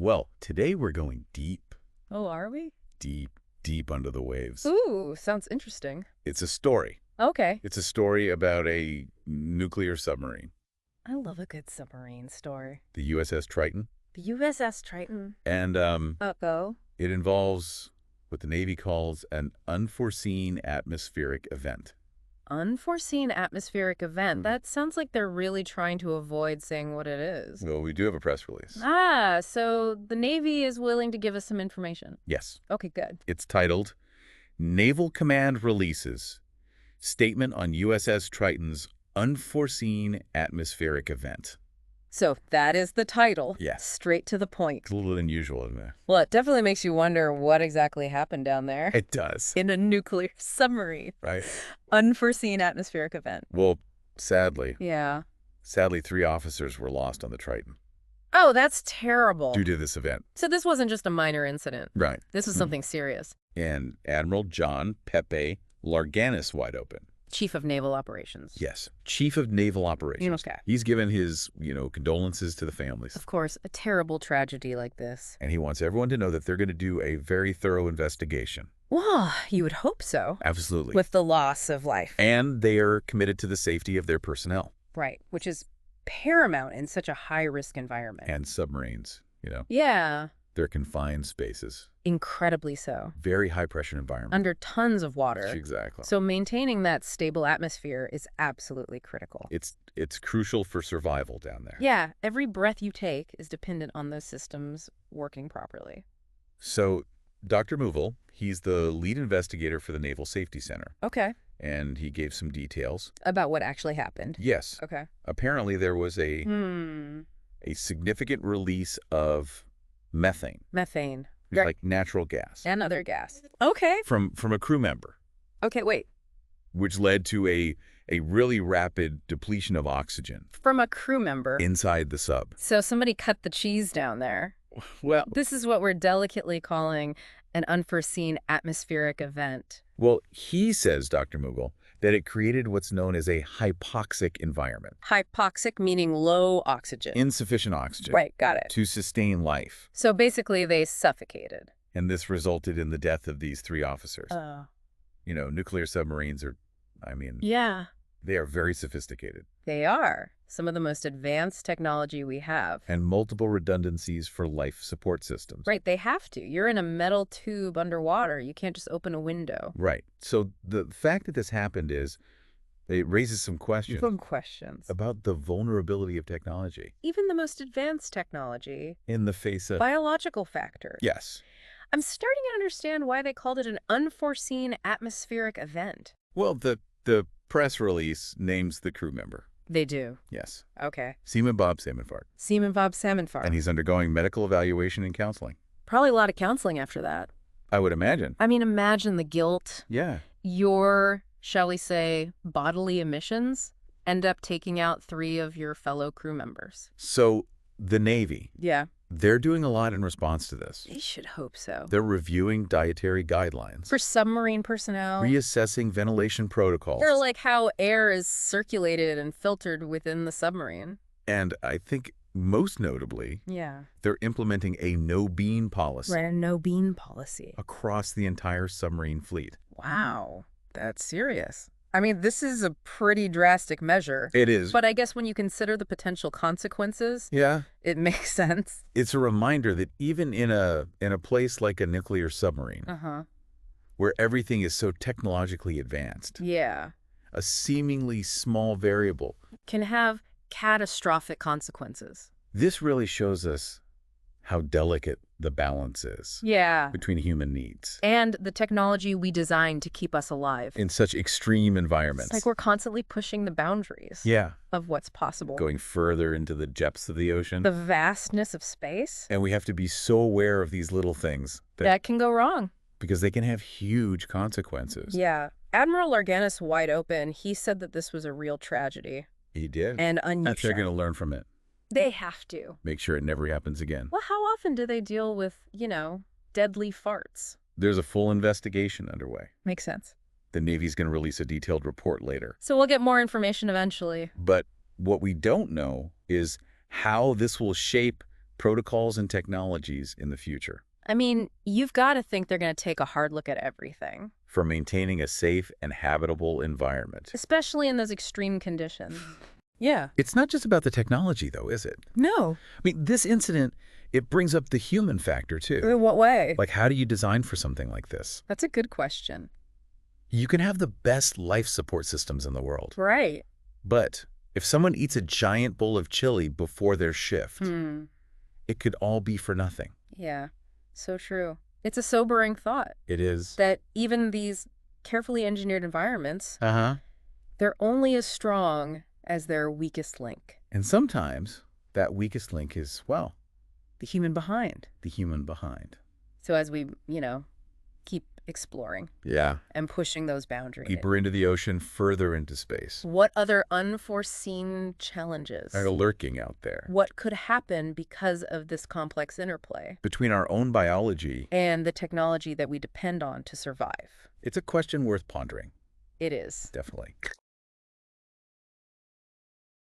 Well, today we're going deep, Oh, are we? deep under the waves. Ooh, sounds interesting. It's a story. Okay. It's a story about a nuclear submarine, I love a good submarine story. the USS Triton. The USS Triton. And Uh-oh. it involves what the Navy calls an unforeseen atmospheric event. Unforeseen atmospheric event. That sounds like they're really trying to avoid saying what it is. Well, we do have a press release. Ah, so the Navy is willing to give us some information. Yes. Okay, good. It's titled Naval Command Releases Statement on USS Triton's Unforeseen Atmospheric Event. So that is the title. Yeah. Straight to the point. It's a little unusual, isn't it? Well, it definitely makes you wonder what exactly happened down there. It does. In a nuclear submarine. Right? Unforeseen atmospheric event. Well, sadly, Yeah. 3 officers were lost on the Triton Oh, that's terrible. due to this event. So this wasn't just a minor incident. Right. This was something serious. And Admiral John Pepe Larganis wide open. Chief of Naval Operations. Yes. Chief of Naval Operations. Okay. He's given his, condolences to the families. Of course, a terrible tragedy like this. And he wants everyone to know that they're going to do a very thorough investigation. Well, you would hope so. Absolutely. With the loss of life. And they are committed to the safety of their personnel. Right, which is paramount in such a high-risk environment. And submarines, Yeah, They're confined spaces. incredibly so. Very high-pressure environment. Under tons of water. Exactly. So maintaining that stable atmosphere is absolutely critical. It's crucial for survival down there. Yeah, every breath you take is dependent on those systems working properly. So Dr. Movil, he's the lead investigator for the Naval Safety Center, Okay. and he gave some details. About what actually happened. Yes. Okay. Apparently there was a significant release of methane, Methane. like natural gas, And other gas. Okay. from a crew member, Okay, wait. which led to a really rapid depletion of oxygen From a crew member. inside the sub. So somebody cut the cheese down there. Well, This is what we're delicately calling an unforeseen atmospheric event. he says, Dr. Mughal, that it created what's known as a hypoxic environment. Hypoxic meaning low oxygen. Insufficient oxygen. Right, got it. To sustain life. So basically they suffocated. And this resulted in the death of these 3 officers. Oh. Nuclear submarines are, Yeah. they are very sophisticated. They are. Some of the most advanced technology we have. And multiple redundancies for life support systems. Right, they have to. You're in a metal tube underwater. You can't just open a window. Right. So the fact that this happened it raises some questions. Some questions. About the vulnerability of technology. Even the most advanced technology. In the face of... Biological factors. Yes. I'm starting to understand why they called it an unforeseen atmospheric event. Well, the press release names the crew member. They do. Yes. Okay. Seaman Bob Salmonfart. Seaman Bob Salmonfart. And he's undergoing medical evaluation and counseling. Probably a lot of counseling after that. I would imagine. I mean, imagine the guilt. Yeah. Your, shall we say, bodily emissions end up taking out 3 of your fellow crew members. So the Navy. Yeah. They're doing a lot in response to this. They should hope so. They're reviewing dietary guidelines. For submarine personnel. Reassessing ventilation protocols. They're like how air is circulated and filtered within the submarine. And I think most notably, Yeah. they're implementing a no-bean policy. Right, a no-bean policy. Across the entire submarine fleet. Wow. That's serious. I mean, this is a pretty drastic measure. It is. But I guess when you consider the potential consequences, Yeah. it makes sense. It's a reminder that even in a place like a nuclear submarine, where everything is so technologically advanced, Yeah. a seemingly small variable, Can have catastrophic consequences. this really shows us how delicate the balance is Yeah. between human needs And the technology we designed to keep us alive. in such extreme environments. It's like we're constantly pushing the boundaries Yeah. of what's possible. Going further into the depths of the ocean. The vastness of space. And we have to be so aware of these little things That can go wrong. because they can have huge consequences. Yeah. Admiral Larganis wide open, he said that this was a real tragedy. He did. And They're unusual. going to learn from it. They have to. Make sure it never happens again. Well, how often do they deal with, deadly farts? There's a full investigation underway. Makes sense. The Navy's going to release a detailed report later. So we'll get more information eventually. But what we don't know is how this will shape protocols and technologies in the future I mean, you've got to think they're going to take a hard look at everything, for maintaining a safe and habitable environment. especially in those extreme conditions. Yeah. It's not just about the technology, though, is it? No. I mean, this incident, it brings up the human factor, too. In what way? Like, how do you design for something like this? That's a good question. You can have the best life support systems in the world. Right. But if someone eats a giant bowl of chili before their shift, it could all be for nothing. Yeah. So true. It's a sobering thought It is. that even these carefully engineered environments, Uh-huh. they're only as strong as their weakest link. And sometimes that weakest link is, well, The human behind. the human behind. So as we, keep exploring Yeah. and pushing those boundaries, Deeper into the ocean, further into space. what other unforeseen challenges? Are lurking out there. What could happen because of this complex interplay Between our own biology, and the technology that we depend on to survive? it's a question worth pondering. It is. Definitely.